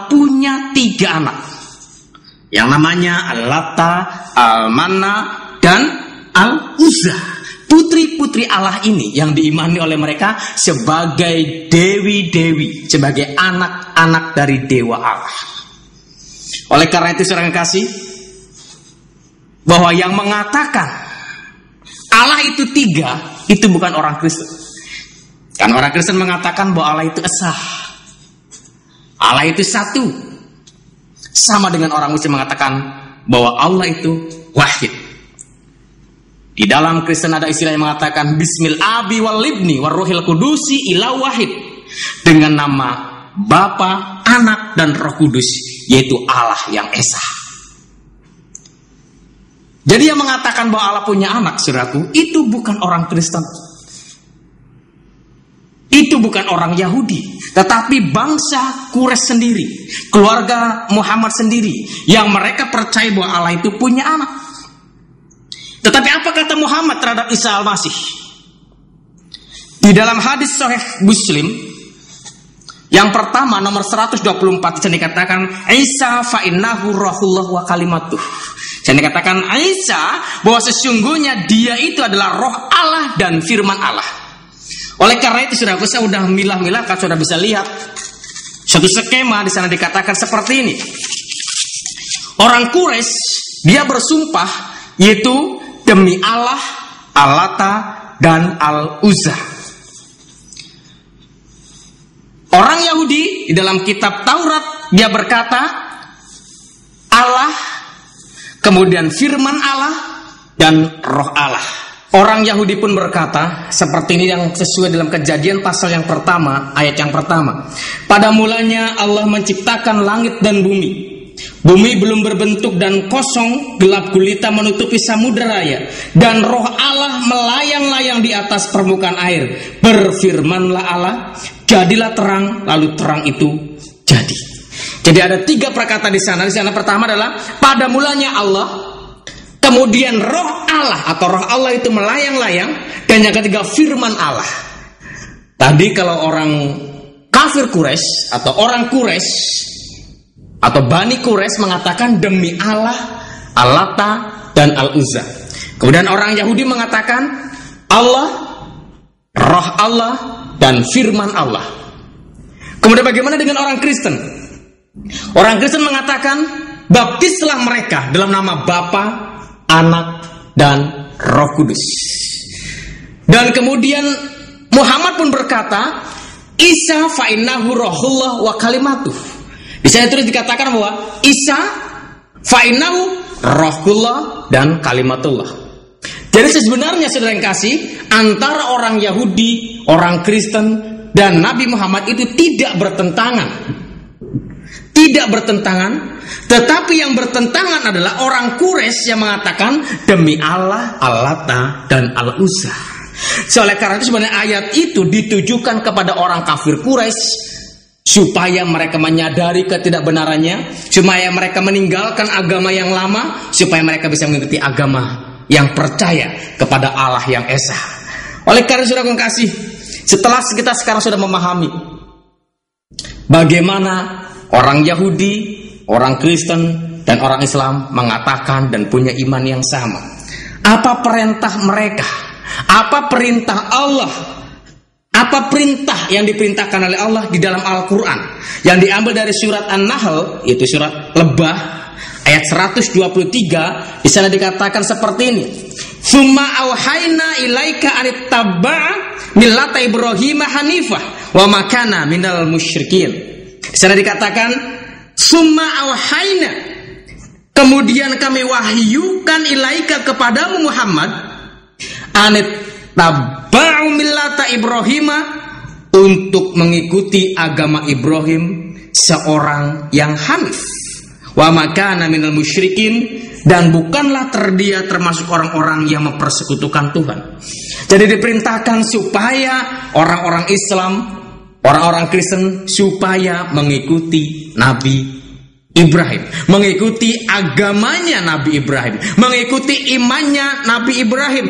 punya 3 anak yang namanya Al-Lata, Al-Manna, dan Al-Uzza. Putri-putri Allah ini yang diimani oleh mereka sebagai dewi-dewi, sebagai anak-anak dari dewa Allah. Oleh karena itu saudara kasih, bahwa yang mengatakan Allah itu 3 itu bukan orang Kristen. Kan orang Kristen mengatakan bahwa Allah itu esa, Allah itu 1. Sama dengan orang Muslim mengatakan bahwa Allah itu wahid. Di dalam Kristen ada istilah yang mengatakan Bismil Abi wal Ibni wal Ruhil Kudusi ila wahid, dengan nama Bapa, Anak, dan Roh Kudus, yaitu Allah yang esa. Jadi yang mengatakan bahwa Allah punya anak, saudaraku, itu bukan orang Kristen, itu bukan orang Yahudi, tetapi bangsa Quraisy sendiri, keluarga Muhammad sendiri, yang mereka percaya bahwa Allah itu punya anak. Tetapi apa kata Muhammad terhadap Isa Al-Masih? Di dalam hadis Sahih Muslim yang pertama nomor 124 dikatakan Isa fa innahu rohullah wa kalimatuh. Dan dikatakan Isa bahwa sesungguhnya dia itu adalah roh Allah dan firman Allah. Oleh karena itu saudara, saya sudah milah-milah, kalau sudah bisa lihat satu skema di sana dikatakan seperti ini. Orang Quraisy dia bersumpah yaitu demi Allah, Al-Lata, dan Al-Uzza. Orang Yahudi di dalam kitab Taurat dia berkata Allah, kemudian firman Allah, dan roh Allah. Orang Yahudi pun berkata seperti ini yang sesuai dalam Kejadian pasal yang pertama, ayat yang pertama. Pada mulanya Allah menciptakan langit dan bumi. Bumi belum berbentuk dan kosong, gelap gulita menutupi samudera raya, dan roh Allah melayang-layang di atas permukaan air. Berfirmanlah Allah, jadilah terang, lalu terang itu jadi. Jadi ada 3 perkataan di sana. Di sana pertama adalah pada mulanya Allah, kemudian roh Allah atau roh Allah itu melayang-layang, dan yang ketiga firman Allah. Tadi kalau orang kafir Quraisy atau orang Quraisy atau Bani Quraisy mengatakan demi Allah, Al-Lata, dan Al-Uzza. Kemudian orang Yahudi mengatakan Allah, roh Allah, dan firman Allah. Kemudian bagaimana dengan orang Kristen? Orang Kristen mengatakan baptislah mereka dalam nama Bapa, Anak, dan Roh Kudus. Dan kemudian Muhammad pun berkata Isa fa innahu rohullah wa kalimatuh. Di sana terus dikatakan bahwa Isa fa'inahu rohullah dan kalimatullah. Jadi sebenarnya saudara yang kasih, antara orang Yahudi, orang Kristen, dan Nabi Muhammad itu tidak bertentangan. Tidak bertentangan, tetapi yang bertentangan adalah orang Quraisy yang mengatakan demi Allah, Al-Lata, dan Al-Uzza. Oleh karena itu sebenarnya ayat itu ditujukan kepada orang kafir Quraisy supaya mereka menyadari ketidakbenarannya, supaya mereka meninggalkan agama yang lama, supaya mereka bisa mengikuti agama yang percaya kepada Allah yang esa. Oleh karena itu saudara kasih, setelah kita sekarang sudah memahami bagaimana orang Yahudi, orang Kristen, dan orang Islam mengatakan dan punya iman yang sama, apa perintah mereka? Apa perintah Allah? Apa perintah yang diperintahkan oleh Allah di dalam Al-Quran yang diambil dari surat An-Nahl, yaitu surat Lebah ayat 123. Di sana dikatakan seperti ini, Summa awhayna ilaika anittaba'a millata Ibrahim hanifah wa ma kana minal musyrikin. Di sana dikatakan Summa awhayna, kemudian kami wahyukan ilaika kepadamu Muhammad anittaba'a millata Ibrahim, untuk mengikuti agama Ibrahim, seorang yang hanif, wa makana minal musyrikin, dan bukanlah dia termasuk orang-orang yang mempersekutukan Tuhan. Jadi diperintahkan supaya orang-orang Islam, orang-orang Kristen supaya mengikuti Nabi Ibrahim, mengikuti agamanya Nabi Ibrahim, mengikuti imannya Nabi Ibrahim.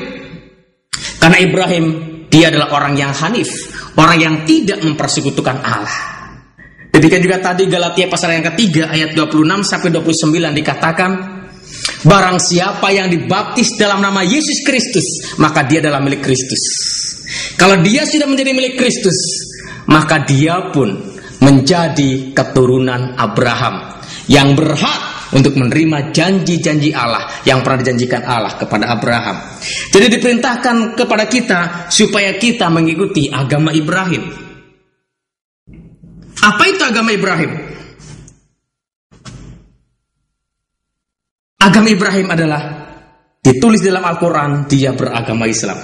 Karena Ibrahim dia adalah orang yang hanif, orang yang tidak mempersekutukan Allah. Demikian juga tadi Galatia pasal yang ketiga ayat 26 sampai 29 dikatakan, barang siapa yang dibaptis dalam nama Yesus Kristus, maka dia adalah milik Kristus. Kalau dia sudah menjadi milik Kristus, maka dia pun menjadi keturunan Abraham yang berhak untuk menerima janji-janji Allah yang pernah dijanjikan Allah kepada Abraham. Jadi diperintahkan kepada kita supaya kita mengikuti agama Ibrahim. Apa itu agama Ibrahim? Agama Ibrahim adalah ditulis dalam Al-Quran, dia beragama Islam.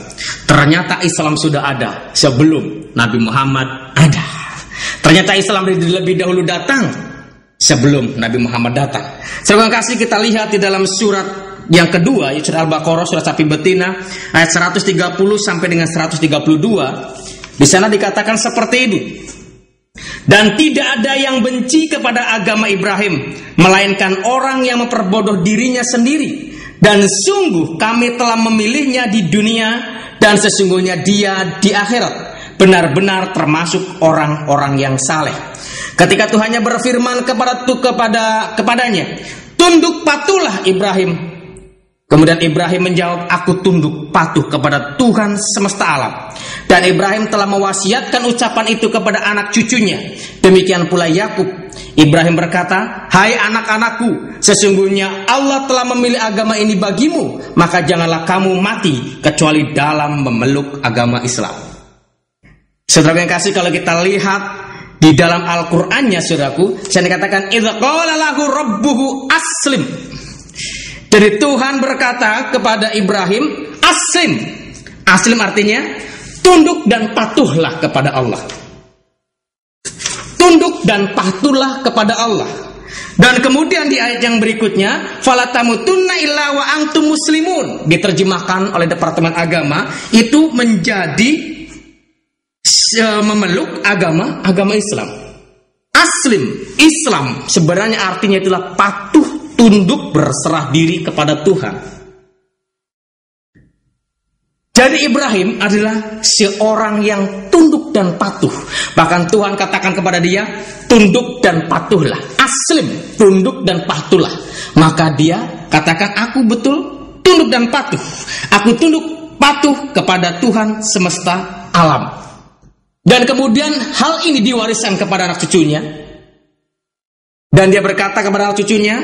Ternyata Islam sudah ada sebelum Nabi Muhammad ada. Ternyata Islam lebih dahulu datang sebelum Nabi Muhammad datang. Terima kasih, kita lihat di dalam surat yang kedua, surat Al-Baqarah, surat sapi betina, ayat 130 sampai dengan 132. Di sana dikatakan seperti ini. Dan tidak ada yang benci kepada agama Ibrahim, melainkan orang yang memperbodoh dirinya sendiri. Dan sungguh kami telah memilihnya di dunia, dan sesungguhnya dia di akhirat benar-benar termasuk orang-orang yang saleh. Ketika Tuhannya berfirman kepadanya, tunduk patuhlah Ibrahim. Kemudian Ibrahim menjawab, aku tunduk patuh kepada Tuhan semesta alam. Dan Ibrahim telah mewasiatkan ucapan itu kepada anak cucunya. Demikian pula Yakub. Ibrahim berkata, hai anak-anakku, sesungguhnya Allah telah memilih agama ini bagimu, maka janganlah kamu mati kecuali dalam memeluk agama Islam. Saudara yang kasih, kalau kita lihat di dalam Al-Qur'annya, saudaraku, saya dikatakan idza qala lahu rabbuhu aslim. Jadi Tuhan berkata kepada Ibrahim, aslim. Aslim artinya tunduk dan patuhlah kepada Allah. Tunduk dan patuhlah kepada Allah. Dan kemudian di ayat yang berikutnya, falatamutunna illa wa antum muslimun, diterjemahkan oleh Departemen Agama itu menjadi memeluk agama Islam. Aslim, Islam sebenarnya artinya itulah patuh, tunduk, berserah diri kepada Tuhan. Jadi Ibrahim adalah seorang yang tunduk dan patuh. Bahkan Tuhan katakan kepada dia, tunduk dan patuhlah. Aslim, tunduk dan patuhlah. Maka dia katakan, aku betul tunduk dan patuh. Aku tunduk patuh kepada Tuhan semesta alam. Dan kemudian hal ini diwariskan kepada anak cucunya. Dan dia berkata kepada anak cucunya,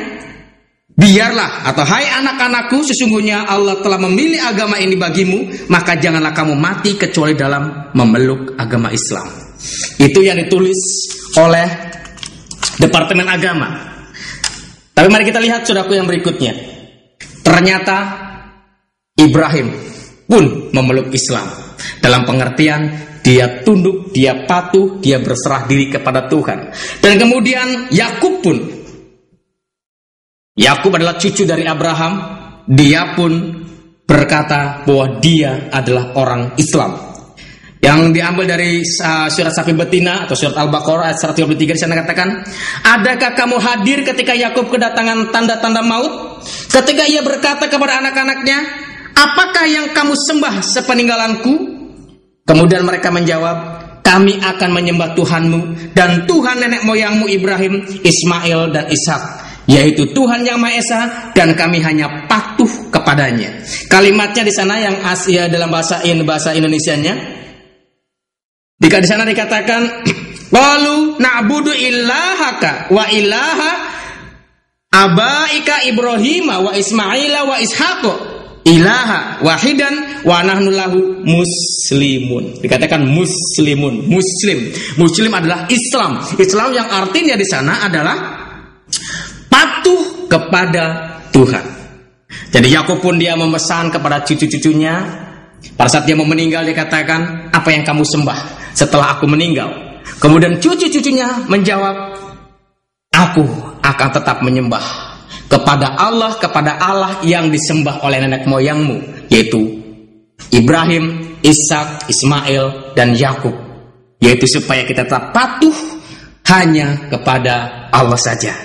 biarlah, atau hai anak-anakku, sesungguhnya Allah telah memilih agama ini bagimu, maka janganlah kamu mati kecuali dalam memeluk agama Islam. Itu yang ditulis oleh Departemen Agama. Tapi mari kita lihat saudaraku yang berikutnya. Ternyata Ibrahim pun memeluk Islam. Dalam pengertian dia tunduk, dia patuh, dia berserah diri kepada Tuhan. Dan kemudian Yakub pun, Yakub adalah cucu dari Abraham, dia pun berkata bahwa dia adalah orang Islam. Yang diambil dari surat sapi betina atau surat Al-Baqarah ayat 133 di sana katakan, adakah kamu hadir ketika Yakub kedatangan tanda-tanda maut? Ketika ia berkata kepada anak-anaknya, apakah yang kamu sembah sepeninggalanku? Kemudian mereka menjawab, kami akan menyembah Tuhanmu dan Tuhan nenek moyangmu Ibrahim, Ismail dan Ishak, yaitu Tuhan yang Maha Esa, dan kami hanya patuh kepadanya. Kalimatnya di sana yang Asia dalam bahasa Indonesianya, di sana dikatakan, qalu na'budu illahaka wa ilaha abaika Ibrahim wa Ismaila wa Ishaq ilaha wahidan wa nahnu lahu muslimun. Dikatakan muslimun, muslim adalah Islam. Islam yang artinya di sana adalah patuh kepada Tuhan. Jadi Yakub pun dia memesan kepada cucu-cucunya. Pada saat dia mau meninggal, dia katakan, apa yang kamu sembah setelah aku meninggal? Kemudian cucu-cucunya menjawab, aku akan tetap menyembah kepada Allah yang disembah oleh nenek moyangmu, yaitu Ibrahim, Ishak, Ismail, dan Yakub, yaitu supaya kita tetap patuh hanya kepada Allah saja.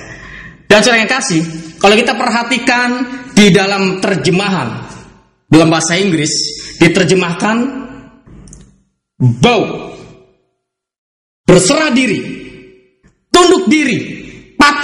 Dan saudara yang kasih, kalau kita perhatikan di dalam terjemahan dalam bahasa Inggris diterjemahkan bow, berserah diri, tunduk diri, patuh